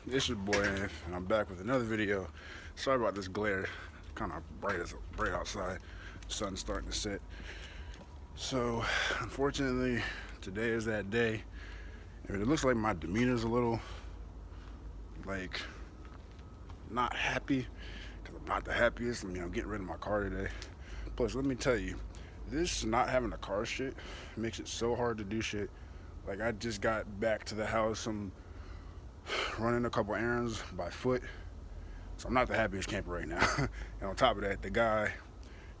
It's your boy Anth, and I'm back with another video. Sorry about this glare. Kind of bright outside. Sun's starting to set. So, unfortunately, today is that day. And it looks like my demeanor's a little like not happy because I'm not the happiest. I mean, I'm getting rid of my car today. Plus, let me tell you, this not having a car shit makes it so hard to do shit. Like I just got back to the house. I'm running a couple errands by foot. So I'm not the happiest camper right now. And on top of that, the guy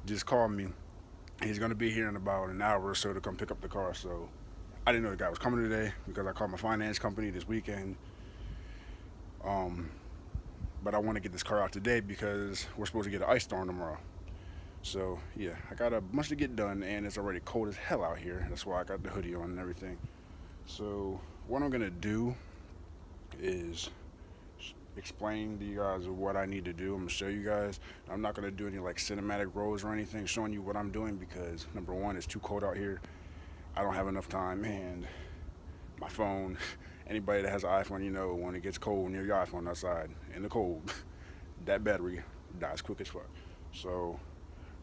just called me. He's gonna be here in about an hour or so to come pick up the car. So I didn't know the guy was coming today because I called my finance company this weekend. Um, but I want to get this car out today because we're supposed to get an ice storm tomorrow. So yeah, I got a bunch to get done, and it's already cold as hell out here. That's why I got the hoodie on and everything. So what I'm gonna do is explain to you guys what I need to do. I'm gonna show you guys. I'm not gonna do any like cinematic rolls or anything showing you what I'm doing because number one, it's too cold out here. I don't have enough time, and my phone. Anybody that has an iPhone, you know when it gets cold near your iPhone outside in the cold, that battery dies quick as fuck. So,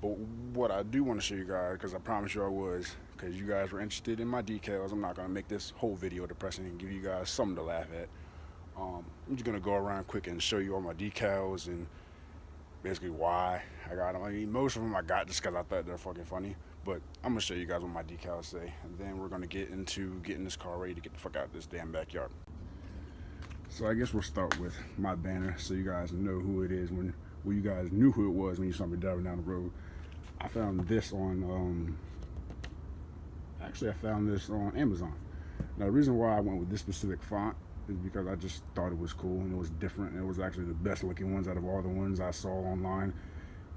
but what I do want to show you guys, because I promised you I was, because you guys were interested in my decals. I'm not gonna make this whole video depressing and give you guys something to laugh at. I'm just gonna go around quick and show you all my decals and basically why I got them. I mean, most of them I got just because I thought they're fucking funny. But I'm gonna show you guys what my decals say, and then we're gonna get into getting this car ready to get the fuck out of this damn backyard. So I guess we'll start with my banner, so you guys know who it is when you guys knew who it was when you saw me driving down the road. I found this on actually I found this on Amazon. Now the reason why I went with this specific font is because I just thought it was cool and it was different, and it was actually the best looking ones out of all the ones I saw online.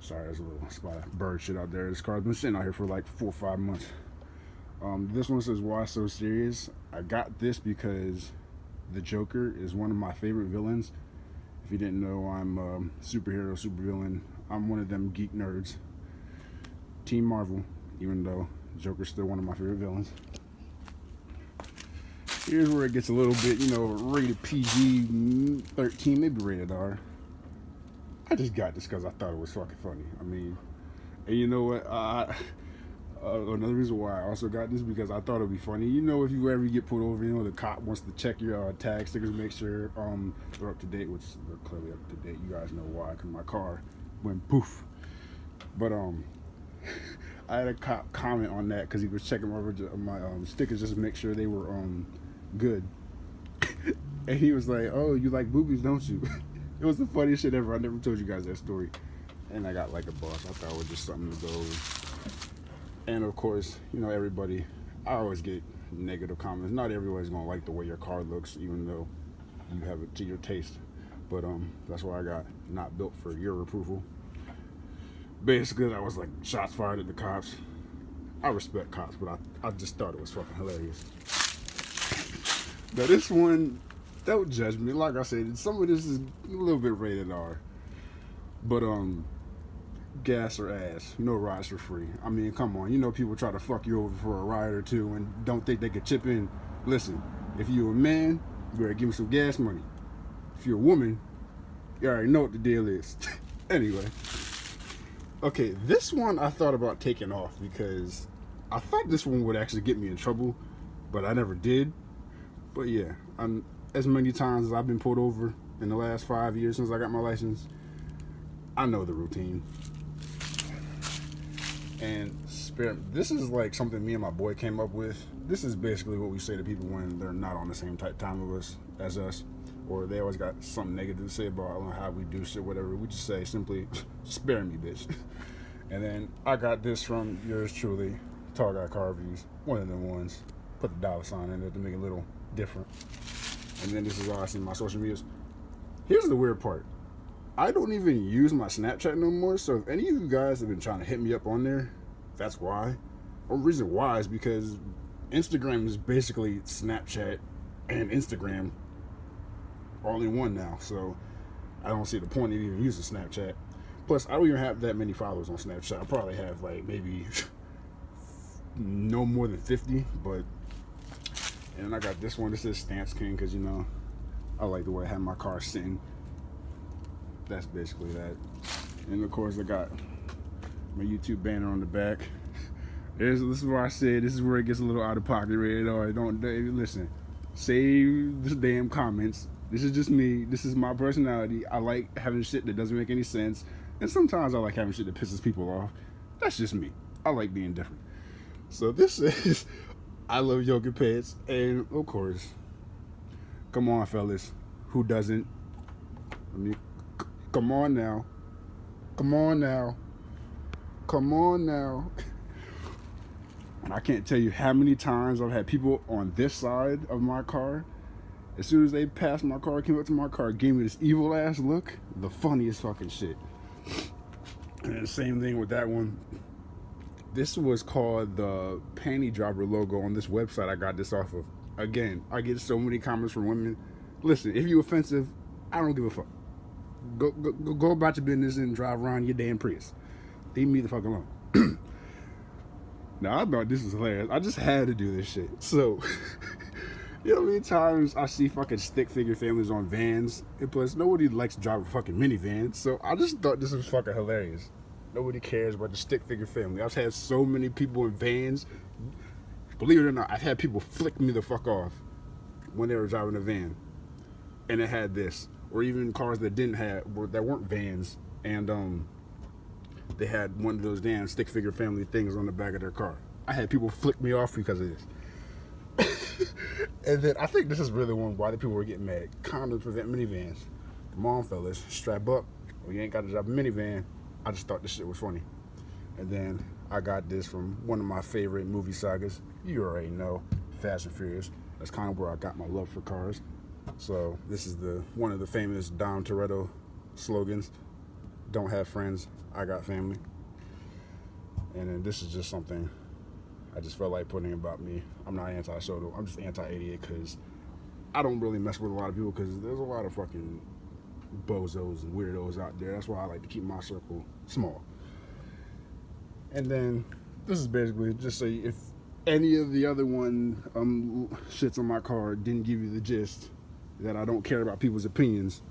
Sorry, there's a little spot of bird shit out there. This car's been sitting out here for like 4 or 5 months. This one says, "Why so serious?" I got this because the Joker is one of my favorite villains. If you didn't know, I'm a superhero, supervillain. I'm one of them geek nerds. Team Marvel, even though Joker's still one of my favorite villains. Here's where it gets a little bit, rated PG-13, maybe rated R. I just got this because I thought it was fucking funny. I mean, and you know what? Another reason why I also got this because I thought it'd be funny. If you ever get pulled over, the cop wants to check your tag stickers, make sure they're up to date, which they're clearly up to date. You guys know why? Because my car went poof. But I had a cop comment on that because he was checking my stickers just to make sure they were good. And he was like, "Oh, you like boobies, don't you?" It was the funniest shit ever. I never told you guys that story. And I got like a boss. I thought it was just something to go over. And of course, everybody, I always get negative comments. Not everybody's gonna like the way your car looks, even though you have it to your taste. But that's why I got not built for your approval. Basically, that was like shots fired at the cops. I respect cops, but I just thought it was fucking hilarious. Now this one, don't judge me. Like I said, some of this is a little bit rated R. But gas or ass, no rides for free. I mean, come on. People try to fuck you over for a ride or two and don't think they could chip in. Listen, if you're a man, you better give me some gas money. If you're a woman, you already know what the deal is. Anyway. Okay, this one I thought about taking off because I thought this one would actually get me in trouble, but I never did. But yeah, as many times as I've been pulled over in the last 5 years since I got my license, I know the routine. And this is like something me and my boy came up with. This is basically what we say to people when they're not on the same time as us, or they always got something negative to say about how we do shit, whatever. We just say simply, "Spare me, bitch." And then I got this from yours truly, Tall Guy Car Reviews, one of them ones. Put the dollar sign in there to make it a little different. And then this is all I see in my social medias. Here's the weird part. I don't even use my Snapchat no more, so if any of you guys have been trying to hit me up on there, that's why. Or the reason why is because Instagram is basically Snapchat and Instagram all in one now, so I don't see the point of even using Snapchat. Plus, I don't even have that many followers on Snapchat. I probably have like maybe no more than 50, but and I got this one. This is Stamps King because I like the way I have my car sitting. That's basically that. And of course, I got my YouTube banner on the back. This is where I said this is where it gets a little out of pocket. Rated R. Don't listen. Save the damn comments. This is just me. This is my personality. I like having shit that doesn't make any sense, and sometimes I like having shit that pisses people off. That's just me. I like being different. So this is I love yoga pants, and of course, come on, fellas. Who doesn't? I mean, come on now. Come on now. Come on now. And I can't tell you how many times I've had people on this side of my car. As soon as they passed my car, came up to my car, gave me this evil ass look. The funniest fucking shit. And the same thing with that one. This was called the panty dropper logo on this website I got this off of. Again, I get so many comments from women. Listen, if you offensive, I don't give a fuck. Go about your business and drive around your damn Prius. Leave me the fuck alone. Now, I thought this was hilarious. I just had to do this shit. So, you know how many times I see fucking stick figure families on vans? And plus, nobody likes to drive a fucking minivan. So, I just thought this was fucking hilarious. Nobody cares about the stick figure family. I've had so many people in vans. Believe it or not, I've had people flick me the fuck off when they were driving a van. And it had this. Or even cars that that weren't vans, and they had one of those damn stick figure family things on the back of their car. I had people flick me off because of this. And then I think this is really one why the people were getting mad. Condoms prevent minivans. Come on, fellas, strap up. Well, you ain't got to drive a minivan. I just thought this shit was funny. And then I got this from one of my favorite movie sagas. You already know, Fast and Furious. That's kind of where I got my love for cars. So this is one of the famous Dom Toretto slogans. Don't have friends, I got family. And then this is just something I just felt like putting about me. I'm not anti-Soto, I'm just anti-88 because I don't really mess with a lot of people because there's a lot of fucking bozos and weirdos out there. That's why I like to keep my circle small. And then this is basically just say if any of the other shits on my car didn't give you the gist that I don't care about people's opinions,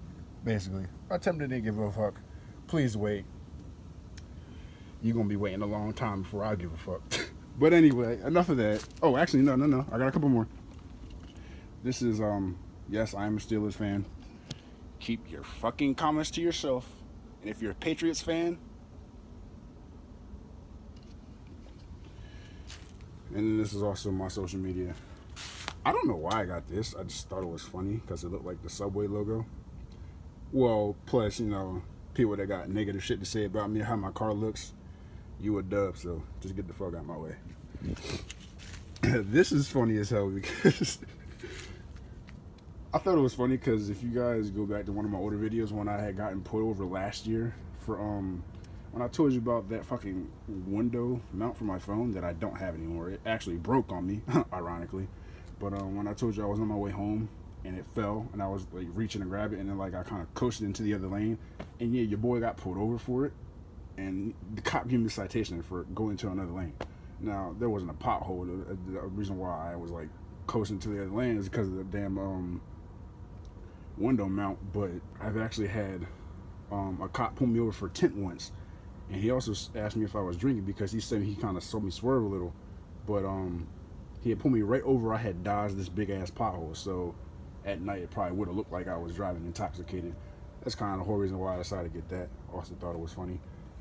basically. I attempted to give a fuck. Please wait. You're gonna be waiting a long time before I give a fuck. But anyway, enough of that. Oh, actually, no. I got a couple more. This is, yes, I am a Steelers fan. Keep your fucking comments to yourself. And if you're a Patriots fan, and then this is also my social media. I don't know why I got this. I just thought it was funny because it looked like the Subway logo. Well, plus, you know, people that got negative shit to say about me, how my car looks, you a dub, so just get the fuck out of my way. This is funny as hell because I thought it was funny because if you guys go back to one of my older videos when I had gotten pulled over last year for, when I told you about that fucking window mount for my phone that I don't have anymore. It actually broke on me, ironically. But when I told you I was on my way home and it fell and I was like reaching to grab it and then like I kind of coasted into the other lane and yeah, your boy got pulled over for it and the cop gave me a citation for going to another lane. Now there wasn't a pothole. The reason why I was like coasting to the other lane is because of the damn window mount. But I've actually had a cop pull me over for tint once, and he also asked me if I was drinking because he said he kind of saw me swerve a little, but he had pulled me right over. I had dodged this big ass pothole, so at night it probably would have looked like I was driving intoxicated. That's kind of the whole reason why I decided to get that. Also thought it was funny.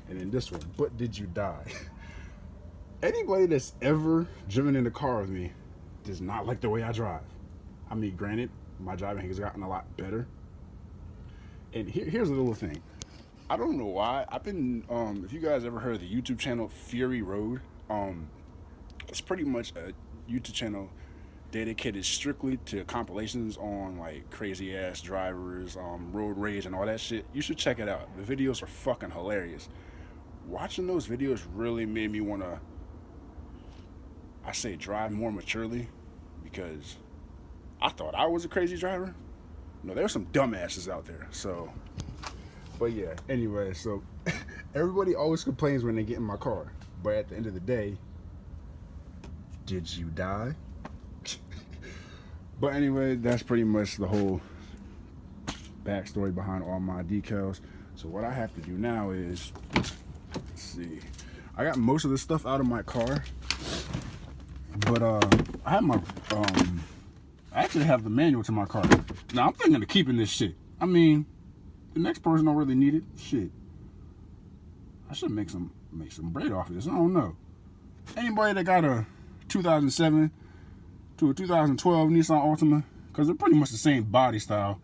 And then this one, but did you die? Anybody that's ever driven in a car with me does not like the way I drive. I mean, granted, my driving has gotten a lot better. And here's a little thing. I don't know why. I've been, if you guys ever heard of the YouTube channel Fury Road, it's pretty much a YouTube channel dedicated strictly to compilations on like crazy ass drivers, road rage and all that shit. You should check it out. The videos are fucking hilarious. Watching those videos really made me want to, I say, drive more maturely, because I thought I was a crazy driver. No, there's some dumbasses out there. So, but yeah, anyway, so everybody always complains when they get in my car, but at the end of the day, did you die? But anyway, that's pretty much the whole backstory behind all my decals. So what I have to do now is, let's see, I got most of this stuff out of my car, but I have my I actually have the manual to my car. Now I'm thinking of keeping this shit. I mean, the next person don't really need it. Shit, I should make some bread off of this. I don't know. Anybody that got a 2007 to a 2012 Nissan Altima, because they're pretty much the same body style.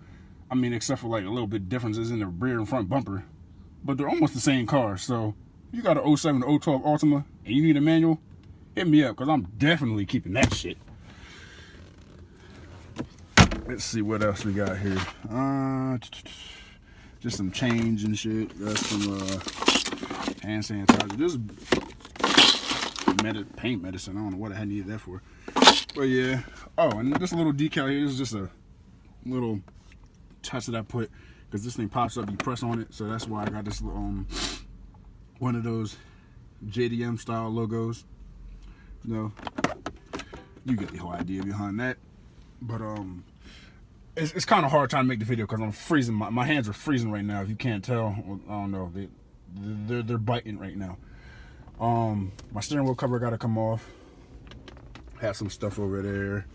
I mean, except for like a little bit differences in the rear and front bumper, but they're almost the same car. So if you got an 07 to 012 Altima and you need a manual, hit me up, because I'm definitely keeping that shit. Let's see what else we got here. Just some change and shit. Got some hand sanitizer. Just paint medicine. I don't know what I needed that for. But yeah. Oh, and this little decal here is just a little touch that I put, because this thing pops up, you press on it. So that's why I got this one of those JDM style logos. You know, you get the whole idea behind that. But it's kind of hard trying to make the video because I'm freezing. My hands are freezing right now. If you can't tell, I don't know. They're biting right now. My steering wheel cover got to come off. Have some stuff over there.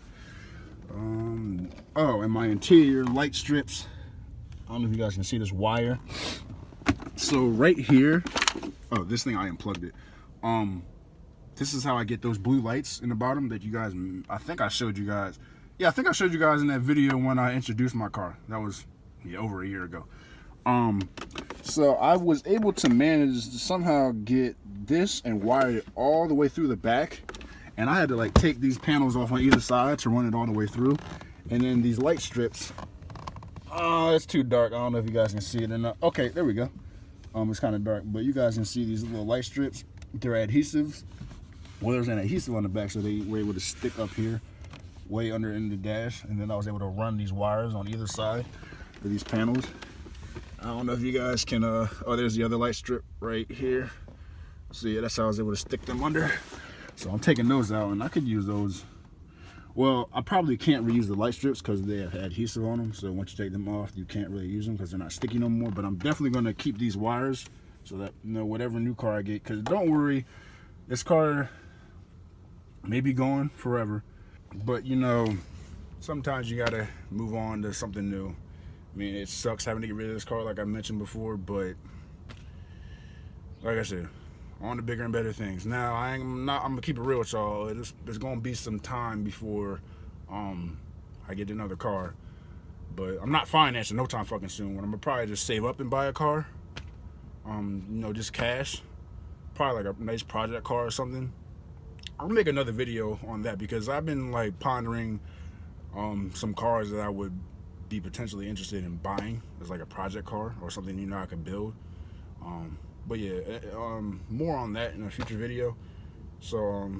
Oh, and my interior light strips. I don't know if you guys can see this wire. So right here, oh, this thing I unplugged it. This is how I get those blue lights in the bottom that you guys, I think I showed you guys. Yeah, I think I showed you guys in that video when I introduced my car. That was over a year ago. So I was able to manage to somehow get this and wire it all the way through the back. And I had to like take these panels off on either side to run it all the way through. And then these light strips. Oh, it's too dark. I don't know if you guys can see it or not. Okay, there we go. It's kind of dark, but you guys can see these little light strips. They're adhesives. Well, there's an adhesive on the back, so they were able to stick up here, way under in the dash. And then I was able to run these wires on either side of these panels. I don't know if you guys can, oh, there's the other light strip right here. So yeah, that's how I was able to stick them under. So I'm taking those out, and I could use those. Well, I probably can't reuse the light strips because they have adhesive on them. So once you take them off, you can't really use them because they're not sticky no more. But I'm definitely going to keep these wires so that, you know, whatever new car I get, because don't worry, this car may be gone forever. But, you know, sometimes you got to move on to something new. I mean, it sucks having to get rid of this car like I mentioned before, but like I said, on to bigger and better things. Now, I'm gonna keep it real with y'all. There's gonna be some time before I get another car, but I'm not financing no time fucking soon. I'm gonna probably just save up and buy a car. You know, just cash, probably like a nice project car or something. I'll make another video on that because I've been like pondering some cars that I would be potentially interested in buying as like a project car or something, you know, I could build. But yeah, more on that in a future video. So,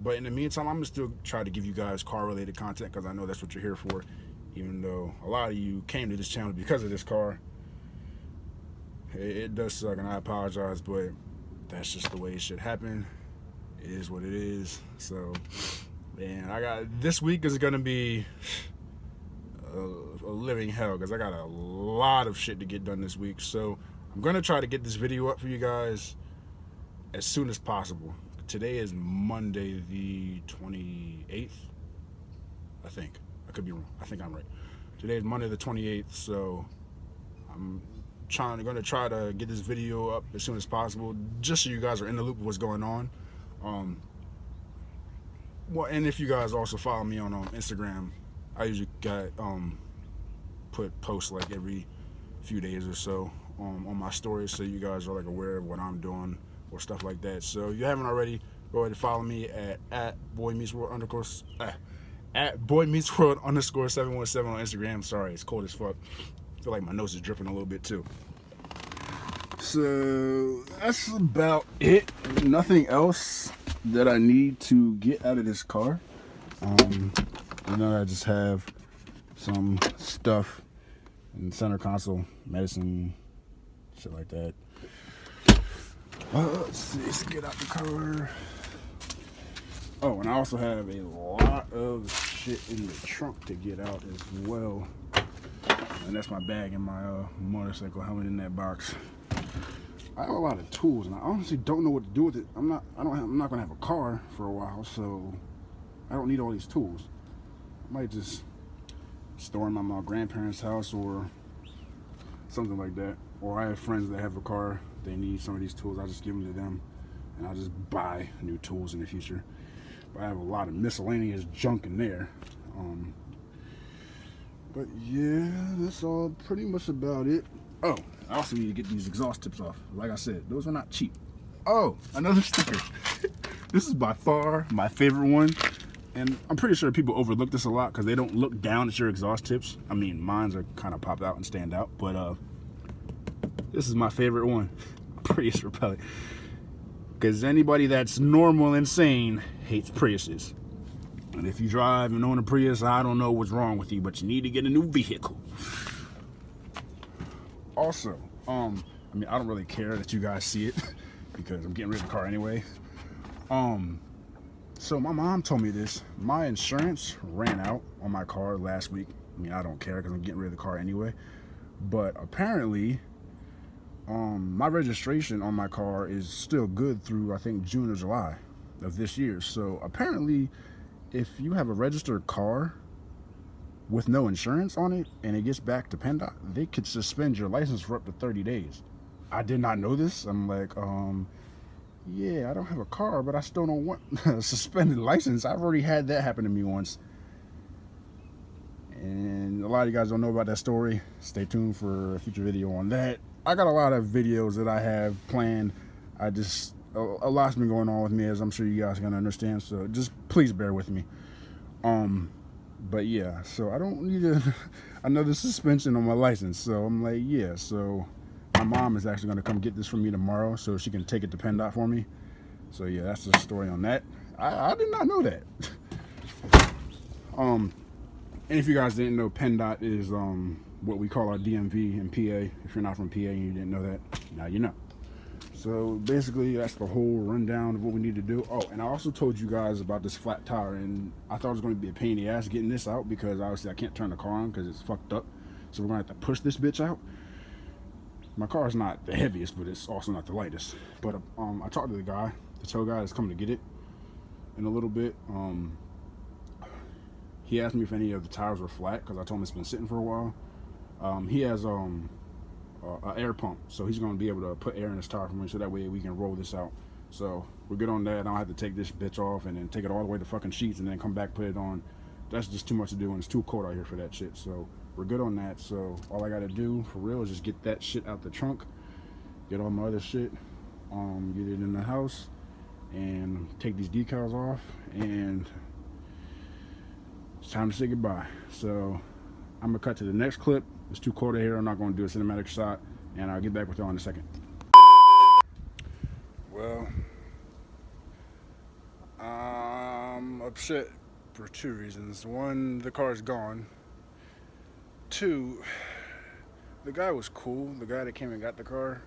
but in the meantime, I'm gonna still try to give you guys car-related content because I know that's what you're here for. Even though a lot of you came to this channel because of this car, it does suck, and I apologize, but that's just the way it should happen. It is what it is. So, man, this week is gonna be a living hell because I got a lot of shit to get done this week. So I'm going to try to get this video up for you guys as soon as possible. Today is Monday the 28th, I think. I could be wrong. I think I'm right. Today is Monday the 28th, so I'm going to try to get this video up as soon as possible, just so you guys are in the loop of what's going on. Well, and if you guys also follow me on Instagram, I usually put posts like every few days or so on my stories, so you guys are like aware of what I'm doing or stuff like that. So if you haven't already, go ahead and follow me at boymeetsworld at boymeetsworld_717 on Instagram. Sorry, it's cold as fuck. I feel like my nose is dripping a little bit too. So that's about it. Nothing else that I need to get out of this car. You know, I just have some stuff in the center console, medicine, shit like that. Let's see, let's get out the car. Oh, and I also have a lot of shit in the trunk to get out as well. And that's my bag and my motorcycle helmet in that box. I have a lot of tools, and I honestly don't know what to do with it. I'm not gonna have a car for a while, so I don't need all these tools. I might just store them at my grandparents' house or something like that. Or I have friends that have a car, they need some of these tools, I just give them to them, and I'll just buy new tools in the future. But I have a lot of miscellaneous junk in there. But yeah, that's all pretty much about it. Oh, I also need to get these exhaust tips off. Like I said, those are not cheap. Oh, another sticker. This is by far my favorite one. And I'm pretty sure people overlook this a lot because they don't look down at your exhaust tips. I mean, mines are kind of popped out and stand out, but this is my favorite one. Prius repellent. Because anybody that's normal and sane hates Priuses. And if you drive and own a Prius, I don't know what's wrong with you, but you need to get a new vehicle. Also, I mean, I don't really care that you guys see it because I'm getting rid of the car anyway. So my mom told me this. My insurance ran out on my car last week. I mean, I don't care because I'm getting rid of the car anyway. But apparently, my registration on my car is still good through, I think, June or July of this year. So apparently, if you have a registered car with no insurance on it and it gets back to PennDOT, they could suspend your license for up to 30 days. I did not know this. I'm like, yeah, I don't have a car, but I still don't want a suspended license. I've already had that happen to me once. And a lot of you guys don't know about that story. Stay tuned for a future video on that. I got a lot of videos that I have planned. A lot's been going on with me, as I'm sure you guys are gonna understand, so just please bear with me. But yeah, so I don't need another suspension on my license. So I'm like, yeah, so my mom is actually gonna come get this from me tomorrow so she can take it to PennDOT for me. So yeah, that's the story on that. I did not know that. And if you guys didn't know, PennDOT is what we call our DMV in PA. If you're not from PA and you didn't know that, now you know. So basically, that's the whole rundown of what we need to do. Oh, and I also told you guys about this flat tire, and I thought it was going to be a pain in the ass getting this out because obviously I can't turn the car on because it's fucked up. So we're going to have to push this bitch out. My car is not the heaviest, but it's also not the lightest. But I talked to the tow guy that's coming to get it in a little bit. He asked me if any of the tires were flat because I told him it's been sitting for a while. He has an air pump, so he's going to be able to put air in his tire for me, so that way we can roll this out. So we're good on that. I don't have to take this bitch off and then take it all the way to fucking Sheetz and then come back, put it on. That's just too much to do, and it's too cold out here for that shit. So we're good on that. So all I gotta do for real is just get that shit out the trunk, get all my other shit, get it in the house, and take these decals off, and it's time to say goodbye. So I'm gonna cut to the next clip. It's too cold here. I'm not gonna do a cinematic shot, and I'll get back with y'all in a second. Well, I'm upset for two reasons. One, the car's gone. Two, the guy was cool, the guy that came and got the car,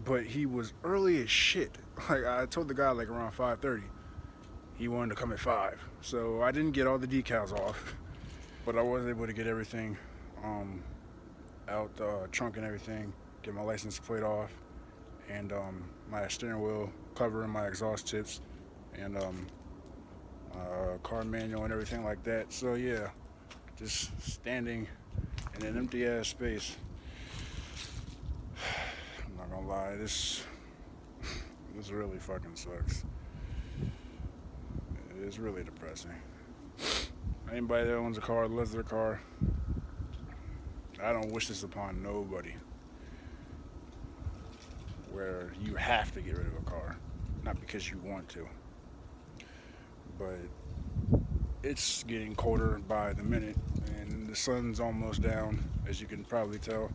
but he was early as shit. Like, I told the guy like around 5:30. He wanted to come at 5. So I didn't get all the decals off, but I was able to get everything out the trunk and everything, get my license plate off, and my steering wheel cover and my exhaust tips, and car manual and everything like that. So yeah, just standing in an empty ass space. I'm not gonna lie, this really fucking sucks. It's really depressing. Anybody that owns a car, loves their car, I don't wish this upon nobody, where you have to get rid of a car, not because you want to, but it's getting colder by the minute, and the sun's almost down, as you can probably tell.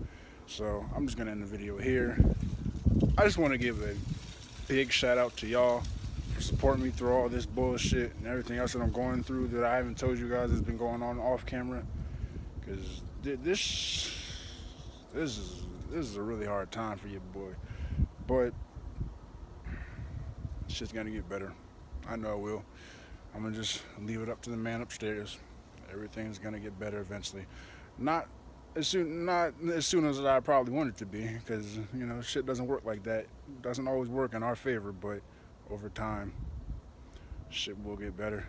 So I'm just gonna end the video here. I just want to give a big shout out to y'all for supporting me through all this bullshit and everything else that I'm going through that I haven't told you guys has been going on off camera, because this is a really hard time for your boy, but it's just gonna get better. I know it will. I'm gonna just leave it up to the man upstairs. Everything's gonna get better eventually. Not not as soon as I probably want it to be, because you know shit doesn't work like that. It doesn't always work in our favor, but over time, shit will get better.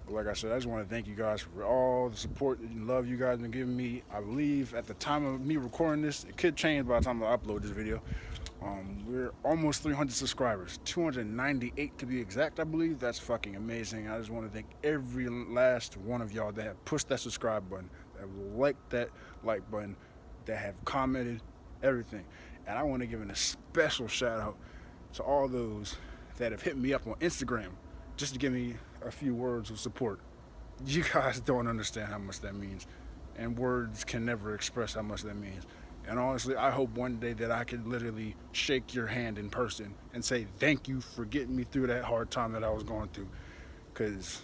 But like I said, I just want to thank you guys for all the support and love you guys have been giving me. I believe at the time of me recording this, it could change by the time I upload this video. We're almost 300 subscribers, 298 to be exact, I believe. That's fucking amazing. I just want to thank every last one of y'all that have pushed that subscribe button, that have liked that like button, that have commented, everything. And I want to give a special shout out to all those that have hit me up on Instagram just to give me a few words of support. You guys don't understand how much that means, and words can never express how much that means. And honestly, I hope one day that I can literally shake your hand in person and say thank you for getting me through that hard time that I was going through, because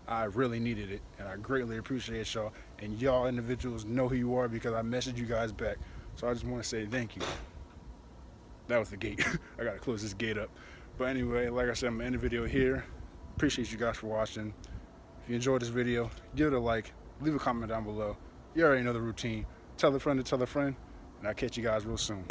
I really needed it, and I greatly appreciate y'all. And y'all individuals know who you are because I messaged you guys back. So I just want to say thank you. That was the gate. I gotta close this gate up. But anyway, like I said, I'm gonna end the video here. Appreciate you guys for watching. If you enjoyed this video, give it a like, leave a comment down below. You already know the routine. Tell a friend to tell a friend, and I'll catch you guys real soon.